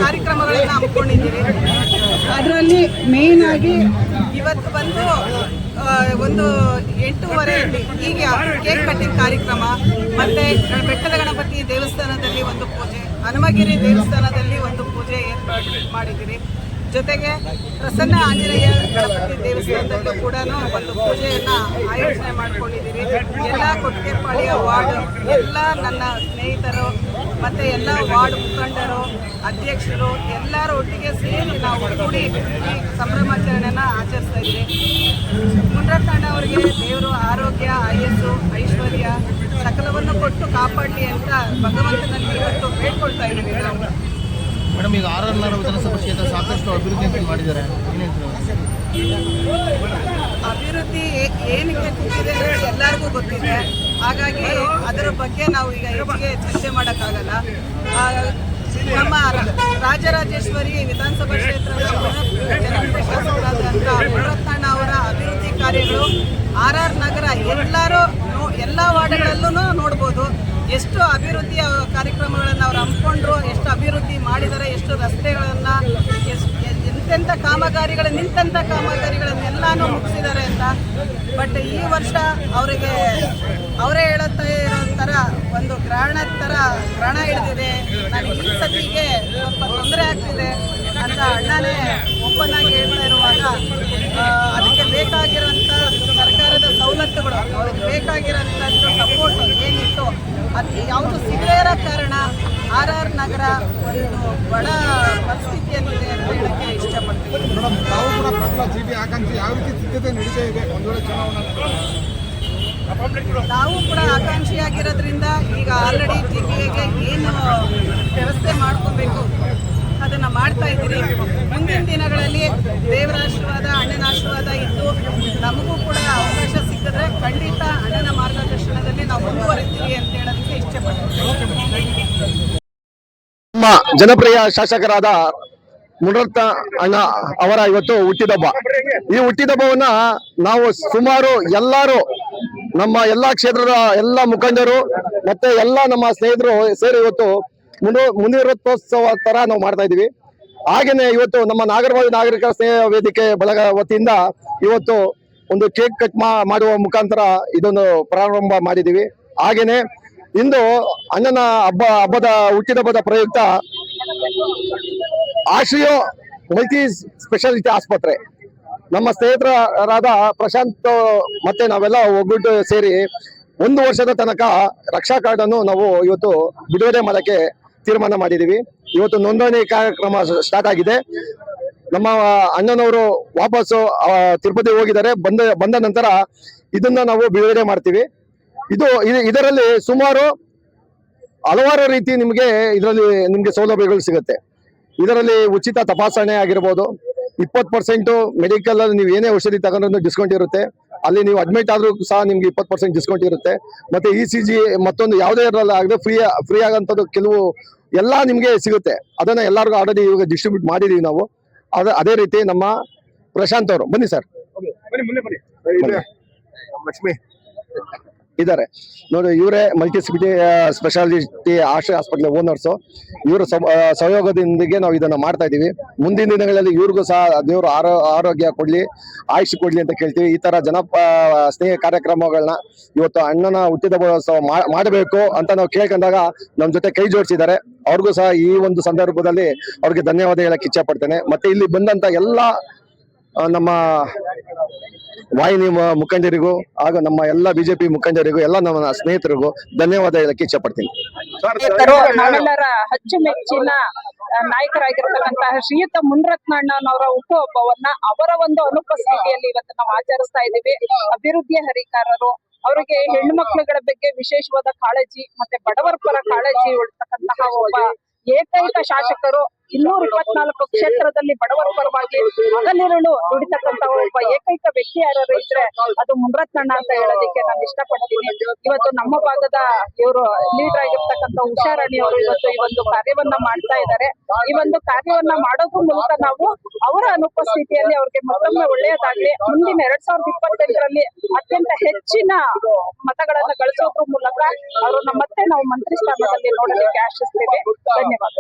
ಕಾರ್ಯಕ್ರಮಗಳನ್ನ ಹಮ್ಮಿಕೊಂಡಿದ್ದೀರಿ. ಅದರಲ್ಲಿ ಮೇನ್ ಆಗಿ ಇವತ್ತು ಬಂದು ಒಂದು 8:30 ಹೀಗೆ ಕೇಕ್ ಕಟ್ಟಿಂಗ್ ಕಾರ್ಯಕ್ರಮ, ಮತ್ತೆ ಬೆಟ್ಟದ ಗಣಪತಿ ದೇವಸ್ಥಾನದಲ್ಲಿ ಒಂದು ಪೂಜೆ, ಹನುಮಗಿರಿ ದೇವಸ್ಥಾನದಲ್ಲಿ ಒಂದು ಪೂಜೆ ಏರ್ಪಾಡು ಮಾಡಿದ್ದೀರಿ. ಜೊತೆಗೆ ಪ್ರಸನ್ನ ಆಂಜನೇಯ ಗಣಪತಿ ದೇವಸ್ಥಾನದಲ್ಲೂ ಕೂಡ ಒಂದು ಪೂಜೆಯನ್ನು ಆಯೋಜನೆ ಮಾಡ್ಕೊಂಡಿದ್ದೀರಿ. ಎಲ್ಲ ಕೊಟ್ಟಿಗೆಪಾಳ್ಯ ವಾರ್ಡ್ ಎಲ್ಲ ನನ್ನ ಸ್ನೇಹಿತರು ಮತ್ತು ಎಲ್ಲ ವಾರ್ಡ್ ಮುಖಂಡರು, ಅಧ್ಯಕ್ಷರು ಎಲ್ಲರೂ ಒಟ್ಟಿಗೆ ಸೇರಿ ನಾವು ಕೂಡಿ ಈ ಸಂಭ್ರಮಾಚರಣೆಯನ್ನು ಆಚರಿಸ್ತಾ ಇದ್ದೀವಿ. ಮುನರತ್ನಣ್ಣ ಅವರಿಗೆ ದೇವರು ಆರೋಗ್ಯ, ಆಯಸ್ಸು, ಐಶ್ವರ್ಯ ಸಕಲವನ್ನು ಕೊಟ್ಟು ಕಾಪಾಡಲಿ ಅಂತ ಭಗವಂತನಲ್ಲಿ ಇವತ್ತು ಬೇಡ್ಕೊಳ್ತಾ ಇದ್ದೀವಿ ನಾವು. ಮೇಡಮ್, ಈಗ ಆರ್.ಆರ್. ವಿಧಾನಸಭಾ ಕ್ಷೇತ್ರ ಸಾಕಷ್ಟು ಅಭಿವೃದ್ಧಿ ಮಾಡಿದ್ದಾರೆ, ಅಭಿವೃದ್ಧಿ ಏನಕ್ಕೆ ಕೂತಿದೆ ಅಂತ ಎಲ್ಲರಿಗೂ ಗೊತ್ತಿದೆ. ಹಾಗಾಗಿ ಅದರ ಬಗ್ಗೆ ನಾವು ಈಗ ಹೆಚ್ಚಿಗೆ ಚರ್ಚೆ ಮಾಡೋಕ್ಕಾಗಲ್ಲ. ನಮ್ಮ ರಾಜರಾಜೇಶ್ವರಿ ವಿಧಾನಸಭಾ ಕ್ಷೇತ್ರದ ಜನಪ್ರಿಯ ಶಾಸಕರಾದಂಥ ಮುನರತ್ನಣ್ಣ ಅವರ ಅಭಿವೃದ್ಧಿ ಕಾರ್ಯಗಳು ಆರ್.ಆರ್. ನಗರ ಎಲ್ಲ ವಾರ್ಡ್ಗಳಲ್ಲೂ ನೋಡ್ಬೋದು. ಎಷ್ಟು ಅಭಿವೃದ್ಧಿಯ ಕಾರ್ಯಕ್ರಮಗಳನ್ನು ಅವ್ರು ಹಮ್ಮಿಕೊಂಡ್ರು, ಎಷ್ಟು ಅಭಿವೃದ್ಧಿ ಮಾಡಿದ್ದಾರೆ, ಎಷ್ಟು ರಸ್ತೆಗಳನ್ನು, ನಿಂತೆಂಥ ಕಾಮಗಾರಿಗಳನ್ನೆಲ್ಲನೂ ಮುಗಿಸಿದ್ದಾರೆ ಅಂತ. ಬಟ್ ಈ ವರ್ಷ ಅವರಿಗೆ ಅವರೇ ಹೇಳುತ್ತಾ ಇರೋ ಥರ ಒಂದು ಗ್ರಹಣ ಹಿಡಿದಿದೆ, ನನಗೆ ಈ ಸತಿಗೆ ಸ್ವಲ್ಪ ತೊಂದರೆ ಆಗ್ತಿದೆ ಅಂತ ಅಣ್ಣನೇ ಓಪನ್ ಆಗಿ ಹೇಳ್ತಾ ಇರುವಾಗ ಅದಕ್ಕೆ ಬೇಕಾಗಿರೋಂಥ ಸರ್ಕಾರದ ಸವಲತ್ತುಗಳು, ಅವ್ರಿಗೆ ಬೇಕಾಗಿರೋಂಥ ಸಪೋರ್ಟ್ ಏನಿತ್ತು ಅದು ಯಾವುದು ಸಿಗದೇ ಇರೋ ಕಾರಣ ಆರ್.ಆರ್. ನಗರ ಒಂದು ಬಡ ಪರಿಸ್ಥಿತಿಯಲ್ಲಿದೆ ಅಂತ ಹೇಳಕ್ಕೆ ಇಷ್ಟಪಡ್ತೀನಿ. ನಾವು ಕೂಡ ಆಕಾಂಕ್ಷಿಯಾಗಿರೋದ್ರಿಂದ ಈಗ ಆಲ್ರೆಡಿ ಜಿಪಿಗೆ ಏನು ವ್ಯವಸ್ಥೆ ಮಾಡ್ಕೋಬೇಕು ಅದನ್ನು ಮಾಡ್ತಾ ಇದ್ದೀರಿ. ಮುಂದಿನ ದಿನಗಳಲ್ಲಿ ದೇವರ ಆಶೀರ್ವಾದ, ಅಣ್ಣನ ಆಶೀರ್ವಾದ ಇದ್ದು ನಮಗೂ ಕೂಡ ಅವಕಾಶ ಸಿಕ್ಕಿದ್ರೆ ಖಂಡಿತ ಅಣ್ಣನ ಮಾರ್ಗದರ್ಶನದಲ್ಲಿ ನಾವು ಮುಂದುವರಿತೀವಿ ಅಂತ ಹೇಳೋದಕ್ಕೆ ಇಷ್ಟಪಡ್ತೀವಿ. ನಮ್ಮ ಜನಪ್ರಿಯ ಶಾಸಕರಾದ ಮುನರತ್ನ ಅಣ್ಣ ಅವರ ಇವತ್ತು ಹುಟ್ಟಿದಬ್ಬ. ಈ ಹುಟ್ಟಿದಬ್ಬವನ್ನ ನಾವು ಸುಮಾರು ಎಲ್ಲರೂ ನಮ್ಮ ಎಲ್ಲಾ ಕ್ಷೇತ್ರದ ಎಲ್ಲ ಮುಖಂಡರು ಮತ್ತೆ ಎಲ್ಲ ನಮ್ಮ ಸ್ನೇಹಿತರು ಸೇರಿ ಇವತ್ತು ಮುನಿರತ್ನೋತ್ಸವ ತರ ನಾವು ಮಾಡ್ತಾ ಇದೀವಿ. ಹಾಗೇನೆ ಇವತ್ತು ನಮ್ಮ ನಾಗರಬಾವಿ ನಾಗರಿಕ ಸ್ನೇಹ ವೇದಿಕೆ ಬಳಗ ವತಿಯಿಂದ ಇವತ್ತು ಒಂದು ಕೇಕ್ ಕಟ್ ಮಾಡುವ ಮುಖಾಂತರ ಇದೊಂದು ಪ್ರಾರಂಭ ಮಾಡಿದೀವಿ. ಹಾಗೇನೆ ಇಂದು ಅಣ್ಣನ ಹಬ್ಬದ ಹುಟ್ಟಿದಬ್ಬದ ಪ್ರಯುಕ್ತ ಆಶ್ರಯ ಮಲ್ಟಿ ಸ್ಪೆಷಾಲಿಟಿ ಆಸ್ಪತ್ರೆ ನಮ್ಮ ಸ್ನೇಹಿತರಾದ ಪ್ರಶಾಂತ್ ಮತ್ತೆ ನಾವೆಲ್ಲ ಒಗ್ಗೂಟ್ಟು ಸೇರಿ 1 ವರ್ಷದ ತನಕ ರಕ್ಷಾ ಕಾರ್ಡ್ ಅನ್ನು ನಾವು ಇವತ್ತು ಬಿಡುಗಡೆ ಮಾಡಕ್ಕೆ ತೀರ್ಮಾನ ಮಾಡಿದೀವಿ. ಇವತ್ತು ನೋಂದಣಿ ಕಾರ್ಯಕ್ರಮ ಸ್ಟಾರ್ಟ್ ಆಗಿದೆ. ನಮ್ಮ ಅಣ್ಣನವರು ವಾಪಸ್ಸು ತಿರುಪತಿ ಹೋಗಿದ್ದಾರೆ. ಬಂದ ನಂತರ ಇದನ್ನ ನಾವು ಬಿಡುಗಡೆ ಮಾಡ್ತೀವಿ. ಇದರಲ್ಲಿ ಸುಮಾರು ಹಲವಾರು ರೀತಿ ನಿಮ್ಗೆ ಸೌಲಭ್ಯಗಳು ಸಿಗುತ್ತೆ. ಇದರಲ್ಲಿ ಉಚಿತ ತಪಾಸಣೆ ಆಗಿರ್ಬೋದು, 20% ಮೆಡಿಕಲ್ ಅಲ್ಲಿ ನೀವು ಏನೇ ಔಷಧಿ ತಗೊಂಡ್ರೂ ಡಿಸ್ಕೌಂಟ್ ಇರುತ್ತೆ. ಅಲ್ಲಿ ನೀವು ಅಡ್ಮಿಟ್ ಆದ್ರೂ ಸಹ ನಿಮ್ಗೆ 20% ಡಿಸ್ಕೌಂಟ್ ಇರುತ್ತೆ. ಮತ್ತೆ ECG ಮತ್ತೊಂದು ಯಾವುದೇ ಆಗದೆ ಫ್ರೀ ಆಗಂತದ್ದು ಕೆಲವು ಎಲ್ಲ ನಿಮ್ಗೆ ಸಿಗುತ್ತೆ. ಅದನ್ನ ಎಲ್ಲರಿಗೂ ಆಲ್ರೆಡಿ ಇವಾಗ ಡಿಸ್ಟ್ರಿಬ್ಯೂಟ್ ಮಾಡಿದೀವಿ ನಾವು. ಅದೇ ರೀತಿ ನಮ್ಮ ಪ್ರಶಾಂತ್ ಅವರು ಬನ್ನಿ ಸರ್, ಲಕ್ಷ್ಮಿ ಇದ್ದಾರೆ ನೋಡಿ, ಇವರೇ ಮಲ್ಟಿ ಸ್ಪೆಷಾಲಿಟಿ ಆಶ್ರಯ ಆಸ್ಪತ್ರೆ ಓನರ್ಸು. ಇವರು ಸಹಯೋಗದೊಂದಿಗೆ ನಾವು ಇದನ್ನ ಮಾಡ್ತಾ ಇದೀವಿ. ಮುಂದಿನ ದಿನಗಳಲ್ಲಿ ಇವ್ರಿಗೂ ಸಹ ದೇವರು ಆರೋಗ್ಯ ಕೊಡ್ಲಿ, ಆಯುಷ್ ಕೊಡ್ಲಿ ಅಂತ ಕೇಳ್ತೀವಿ. ಈ ತರ ಸ್ನೇಹ ಕಾರ್ಯಕ್ರಮಗಳನ್ನ ಇವತ್ತು ಅಣ್ಣನ ಹುಟ್ಟಿದಬ್ಬ ಮಾಡಬೇಕು ಅಂತ ನಾವು ಕೇಳ್ಕೊಂಡಾಗ ನಮ್ಮ ಜೊತೆ ಕೈ ಜೋಡಿಸಿದ್ದಾರೆ. ಅವ್ರಿಗೂ ಸಹ ಈ ಒಂದು ಸಂದರ್ಭದಲ್ಲಿ ಅವ್ರಿಗೆ ಧನ್ಯವಾದ ಹೇಳಕ್ ಇಚ್ಛೆ ಪಡ್ತೇನೆ. ಮತ್ತೆ ಇಲ್ಲಿ ಬಂದಂತ ಎಲ್ಲ ನಮ್ಮ ವಾಹಿನಿ ಮುಖಂಡರಿಗೂ ಹಾಗೂ ನಮ್ಮ ಎಲ್ಲ ಬಿಜೆಪಿ ಮುಖಂಡರಿಗೂ ಎಲ್ಲ ನಮ್ಮ ಸ್ನೇಹಿತರಿಗೂ ಧನ್ಯವಾದ ಹೇಳಕ್ಕೆ ಇಚ್ಛೆ ಪಡ್ತೀನಿ. ನಾವೆಲ್ಲರ ಅಚ್ಚುಮೆಚ್ಚಿನ ನಾಯಕರಾಗಿರ್ತಕ್ಕಂತಹ ಶ್ರೀಯುತ ಮುನರತ್ನಣ್ಣನವರ ಹುಟ್ಟುಹಬ್ಬವನ್ನ ಅವರ ಒಂದು ಅನುಪಸ್ಥಿತಿಯಲ್ಲಿ ಇವತ್ತು ನಾವು ಆಚರಿಸ್ತಾ ಇದ್ದೀವಿ. ಅಭಿವೃದ್ಧಿಯ ಹರಿಕಾರರು, ಅವರಿಗೆ ಹೆಣ್ಣು ಮಕ್ಕಳುಗಳ ಬಗ್ಗೆ ವಿಶೇಷವಾದ ಕಾಳಜಿ ಮತ್ತೆ ಬಡವರ ಪರ ಕಾಳಜಿ ಉಳ್ತಕ್ಕಂತಹ ಒಬ್ಬ ಏಕೈಕ ಶಾಸಕರು. 224 ಕ್ಷೇತ್ರದಲ್ಲಿ ಬಡವರ ಪರವಾಗಿ ಹಗಲಿರುಳು ದುಡಿತಕ್ಕಂತ ಒಬ್ಬ ಏಕೈಕ ವ್ಯಕ್ತಿ ಯಾರು ಇದ್ರೆ ಅದು ಮುನರತ್ನಣ್ಣ ಅಂತ ಹೇಳೋದಕ್ಕೆ ನಾನು ಇಷ್ಟಪಡ್ತೀನಿ. ಇವತ್ತು ನಮ್ಮ ಭಾಗದ ಇವರು ಲೀಡರ್ ಆಗಿರ್ತಕ್ಕಂಥ ಉಷಾರಾಣಿ ಅವರು ಇವತ್ತು ಈ ಒಂದು ಕಾರ್ಯವನ್ನ ಮಾಡ್ತಾ ಇದ್ದಾರೆ. ಈ ಒಂದು ಕಾರ್ಯವನ್ನ ಮಾಡೋದ್ರ ಮೂಲಕ ನಾವು ಅವರ ಅನುಪಸ್ಥಿತಿಯಲ್ಲಿ ಅವ್ರಿಗೆ ಮತ್ತೊಮ್ಮೆ ಒಳ್ಳೆಯದಾಗ್ಲಿ, ಮುಂದಿನ 2028ರಲ್ಲಿ ಅತ್ಯಂತ ಹೆಚ್ಚಿನ ಮತಗಳನ್ನ ಗಳಿಸೋದ್ರ ಮೂಲಕ ಅವರನ್ನ ಮತ್ತೆ ನಾವು ಮಂತ್ರಿ ಸ್ಥಾನದಲ್ಲಿ ನೋಡಲಿಕ್ಕೆ ಆಶಿಸ್ತೇವೆ. ಧನ್ಯವಾದ.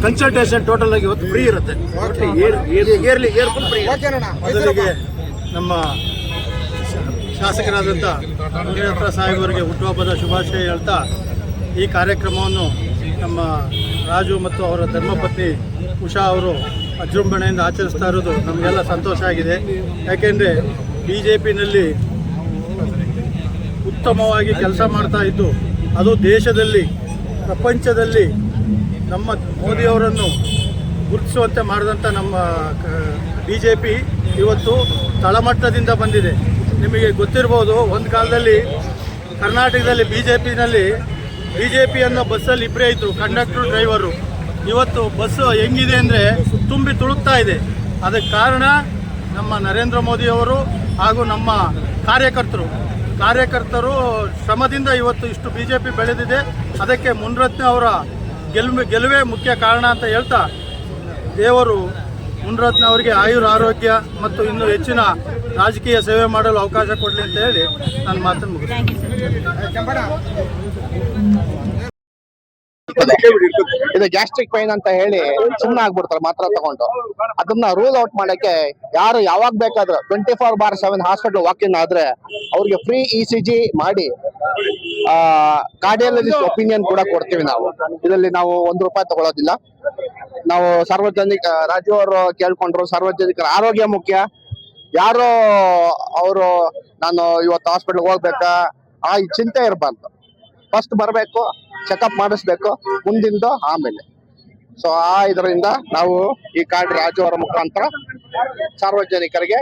ಕನ್ಸಲ್ಟೇಷನ್ ಟೋಟಲ್ ಆಗಿ ಇವತ್ತು ಫ್ರೀ ಇರುತ್ತೆ. Yearly full free. ಮೊದಲಿಗೆ ನಮ್ಮ ಶಾಸಕರಾದಂಥ ಮುನಿರತ್ನ ಸಾಹೇಬರಿಗೆ ಹುಟ್ಟುಹಬ್ಬದ ಶುಭಾಶಯ ಹೇಳ್ತಾ ಈ ಕಾರ್ಯಕ್ರಮವನ್ನು ನಮ್ಮ ರಾಜು ಮತ್ತು ಅವರ ಧರ್ಮಪತ್ನಿ ಉಷಾ ಅವರು ಅಜೃಂಭಣೆಯಿಂದ ಆಚರಿಸ್ತಾ ಇರೋದು ನಮಗೆಲ್ಲ ಸಂತೋಷ ಆಗಿದೆ. ಯಾಕೆಂದರೆ BJPನಲ್ಲಿ ಉತ್ತಮವಾಗಿ ಕೆಲಸ ಮಾಡ್ತಾ ಇದ್ದು, ಅದು ದೇಶದಲ್ಲಿ ಪ್ರಪಂಚದಲ್ಲಿ ನಮ್ಮ ಮೋದಿಯವರನ್ನು ಗುರುತಿಸುವಂತೆ ಮಾಡಿದಂಥ ನಮ್ಮ BJP ಇವತ್ತು ತಳಮಟ್ಟದಿಂದ ಬಂದಿದೆ. ನಿಮಗೆ ಗೊತ್ತಿರ್ಬೋದು, ಒಂದು ಕಾಲದಲ್ಲಿ ಕರ್ನಾಟಕದಲ್ಲಿ BJP ಅನ್ನೋ ಬಸ್ಸಲ್ಲಿ ಇಬ್ಬರೇ ಇದ್ದರು, ಕಂಡಕ್ಟ್ರು ಡ್ರೈವರು. ಇವತ್ತು ಬಸ್ಸು ಹೆಂಗಿದೆ ಅಂದರೆ ತುಂಬಿ ತುಳುಕ್ತಾ ಇದೆ. ಅದಕ್ಕೆ ಕಾರಣ ನಮ್ಮ ನರೇಂದ್ರ ಮೋದಿಯವರು ಹಾಗೂ ನಮ್ಮ ಕಾರ್ಯಕರ್ತರು ಶ್ರಮದಿಂದ ಇವತ್ತು ಇಷ್ಟು BJP ಬೆಳೆದಿದೆ. ಅದಕ್ಕೆ ಮುನಿರತ್ನ ಅವರ ಗೆಲುವೇ ಮುಖ್ಯ ಕಾರಣ ಅಂತ ಹೇಳ್ತಾ, ದೇವರು ಮುನಿರತ್ನ ಅವರಿಗೆ ಆರೋಗ್ಯ ಮತ್ತು ಇನ್ನೂ ಹೆಚ್ಚಿನ ರಾಜಕೀಯ ಸೇವೆ ಮಾಡಲು ಅವಕಾಶ ಕೊಡಲಿ ಅಂತ ಹೇಳಿ ನನ್ನ ಮಾತನ್ನು ಮುಗಿಸ್ತೀನಿ. ಇದು ಗ್ಯಾಸ್ಟ್ರಿಕ್ ಪೈನ್ ಅಂತ ಹೇಳಿ ಸುಮ್ಮನೆ ಆಗ್ಬಿಡ್ತಾರೆ ಮಾತ್ರ ತಗೊಂಡು. ಅದನ್ನ ರೂಲ್ ಔಟ್ ಮಾಡಕ್ಕೆ ಯಾರು ಯಾವಾಗ ಬೇಕಾದ್ರೂ 24/7 ಹಾಸ್ಪಿಟಲ್ ವಾಕಿನ್ ಆದ್ರೆ ಅವ್ರಿಗೆ ಫ್ರೀ ECG ಮಾಡಿ ಕಾರ್ಡಿಯಾಲಜಿಸ್ಟ್ ಒಪಿನಿಯನ್ ಕೂಡ ಕೊಡ್ತೀವಿ ನಾವು. ಇದರಲ್ಲಿ ನಾವು ₹1 ತಗೊಳ್ಳೋದಿಲ್ಲ. ನಾವು ರಾಜು ಅವರು ಕೇಳ್ಕೊಂಡ್ರು, ಸಾರ್ವಜನಿಕರ ಆರೋಗ್ಯ ಮುಖ್ಯ. ಯಾರೋ ಅವರು ನಾನು ಇವತ್ತು ಹಾಸ್ಪಿಟಲ್ ಹೋಗ್ಬೇಕಾ ಆ ಚಿಂತೆ ಇರಬಾರ್ದು. ಫಸ್ಟ್ ಬರಬೇಕು, ಚೆಕಪ್ ಮಾಡಿಸ್ಬೇಕು, ಮುಂದಿಂದು ಆಮೇಲೆ. ಸೊ ಇದರಿಂದ ನಾವು ಈ ಕಾರ್ಡ್ ರಾಜು ಅವರ ಮುಖಾಂತರ ಸಾರ್ವಜನಿಕರಿಗೆ